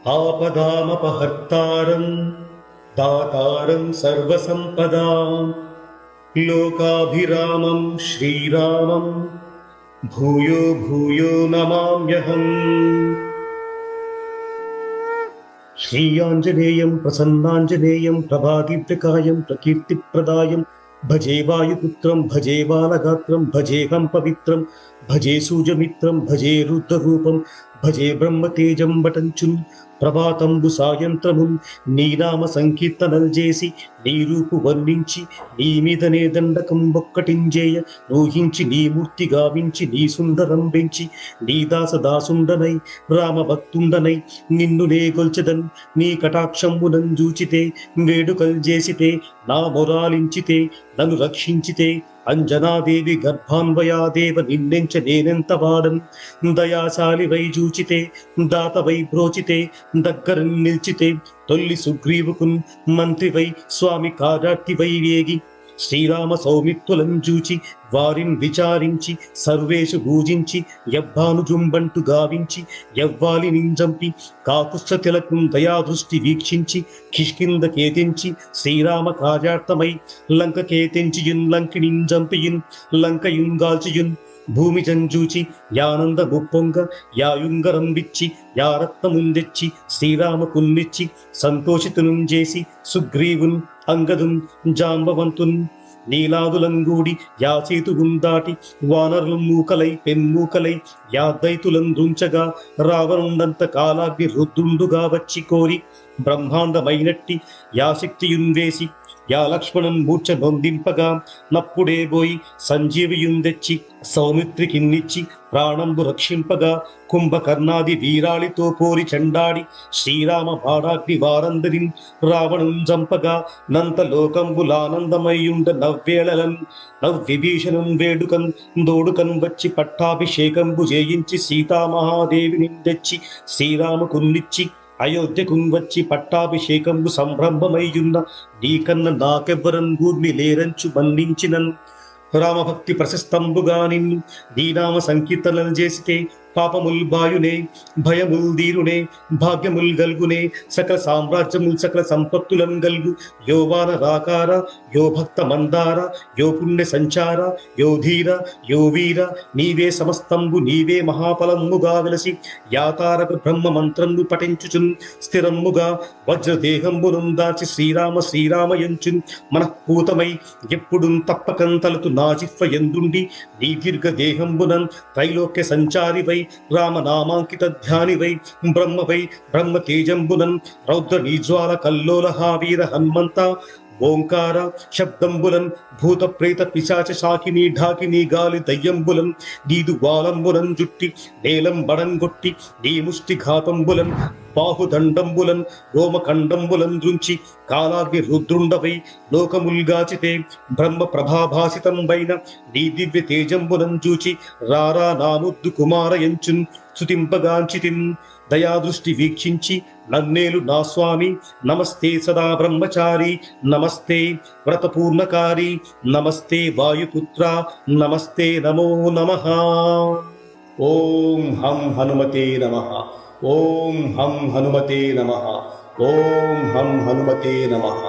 ఆపదామపహర్తారం దాతారం సర్వసంపదాం లోకాభిరామం శ్రీరామం భూయో భూయో నమామ్యహం. శ్రీయాంజనేయం ప్రసన్నాంజనేయం ప్రభాదివ్యకాయం ప్రకీర్తిప్రదాయం భజే వాయుపుత్రం భజే బాలగాత్రం భజేహం పవిత్రం భజే సూజమిత్రం భజే రుద్రరూపం భజే బ్రహ్మతేజం వటంచున్ ప్రభాతంబు సాయంత్రమున్ నీ నామ సంకీర్తనలు చేసి నీ రూపు వర్ణించి నీ మీదనే దండకం ఒక్కటింజేయ ఊహించి నీ మూర్తి గావించి నీ సుందరం పెంచి నీ దాసదాసుండనై రామభక్తుండనై నిన్ను నే గొల్చెదన్ నీ కటాక్షంబునం జూచితే వేడుకలు చేసితే నా మొరాలించితే నన్ను రక్షించితే అంజనాదేవి గర్భాన్వయాదేవ నిన్నెంచ నేనెంత వాడన్ దయాశాలి వై జూచితే దాత వై బ్రోచితే దగ్గర నిల్చితే తొల్లి సుగ్రీవుకున్ మంత్రి వై స్వామి కారాట్టి వై వేగి శ్రీరామ సౌమిత్తులం జూచి వారిని విచారించి సర్వేషు పూజించి యవ్వానుజుంబంటు గావించి యవ్వాలి నింజంపి కాకుష్ట తిలకం దయాదృష్టి వీక్షించి కిష్కింద కేతించి శ్రీరామ కార్యార్థమై లంక కేతించియున్ లంకినింజంపియున్ లంకయుంగాల్చియున్ భూమి జంజూచి యానంద ముప్పొంగ యాయుంగరం విచ్చి యారత్నముందెచ్చి శ్రీరామ కున్నిచ్చి సంతోషితునుం చేసి సుగ్రీవున్ అంగదున్ జాంబవంతున్ నీలాదులంగూడి యాసేతుగుం దాటి వానరులు మూకలై పెన్మూకలై యాదైతులందుంచగా రావణుండంత కాలాగ్ని రుద్రుండుగా వచ్చి కోరి బ్రహ్మాండమైనట్టి యాశక్తియున్ వేసి యా లక్ష్మణన్ మూర్ఛ నొందింపగా నప్పుడే పోయి సంజీవియుందెచ్చి సౌమిత్రికిన్నిచ్చి ప్రాణంబు రక్షింపగా కుంభకర్ణాది వీరాళితో పోరి చండాడి శ్రీరామ బాణాగ్ని వారందరిన్ రావణుం జంపగా నంత లోకంబులానందమయ్యుండ నవ్వేళలన్ నవ్విభీషణం వేడుకన్ దోడుకన్ వచ్చి పట్టాభిషేకంబు చేయించి సీతామహాదేవిని తెచ్చి శ్రీరామకున్నిచ్చి అయోధ్యకు వచ్చి పట్టాభిషేకంబు సంభ్రమమయ్యున్న నీకన్న నాకెవ్వరం గూర్మి లేరంచు మన్నించినన్ రామభక్తి ప్రశస్తంబుగా నిన్ను నీనామ సంకీర్తనలు చేసితే పాపముల్ బాయునే భయముల్ దీరునే భాగ్యముల్ గల్గునే సకల సామ్రాజ్యముల్ సకల సంపత్తులను గల్గు యో వాన రాకార యో భక్త మందార యో పుణ్య సంచార యో ధీర యో వీర నీవే సమస్తంబు నీవే మహాఫలముగా వెలసి యాతారక బ్రహ్మ మంత్రము పఠించుచున్ స్థిరముగా వజ్రదేహంబును దాచి శ్రీరామ శ్రీరామయంచున్ మనఃపూతమై ఎప్పుడు తప్పకం తలుతు నాజిఫ్వ ఎందుండి నీ దీర్ఘ దేహంబునన్ త్రైలోక్య సంచారి వై రామనామాంకిత ధ్యాని వై బ్రహ్మ వై బ్రహ్మ తేజంబునన్ రౌద్ర నీజ్వాల కల్లోల హావీర హన్మంత ఓంకార శబ్దంబులన్ భూత ప్రేత పిశాచ శాకిని ఢాకిని గాలి దయ్యంబులన్ నీదు వాలంబులన్ జుట్టి నేలం బడంగొట్టి నీ ముష్టి ఘాతంబులన్ బాహుదండంబులన్ రోమకండంబులన్ దృంచి కాలాగ్ని రుద్రుండవై లోకముల్గాచితే బ్రహ్మ ప్రభాభాసితం వైన నీ దివ్య తేజంబులన్ చూచి రారా నాముద్దు కుమారయంచున్ స్తుతింపగాంచితిన్ దయాదృష్టి వీక్షించి నన్నేలు నా స్వామి నమస్తే సదా బ్రహ్మచారి నమస్తే వ్రతపూర్ణకారి నమస్తే వాయుపుత్ర నమస్తే నమో నమః. ఓం హం హనుమతే నమః. ఓం హం హనుమతే నమః. ఓం హం హనుమతే నమః.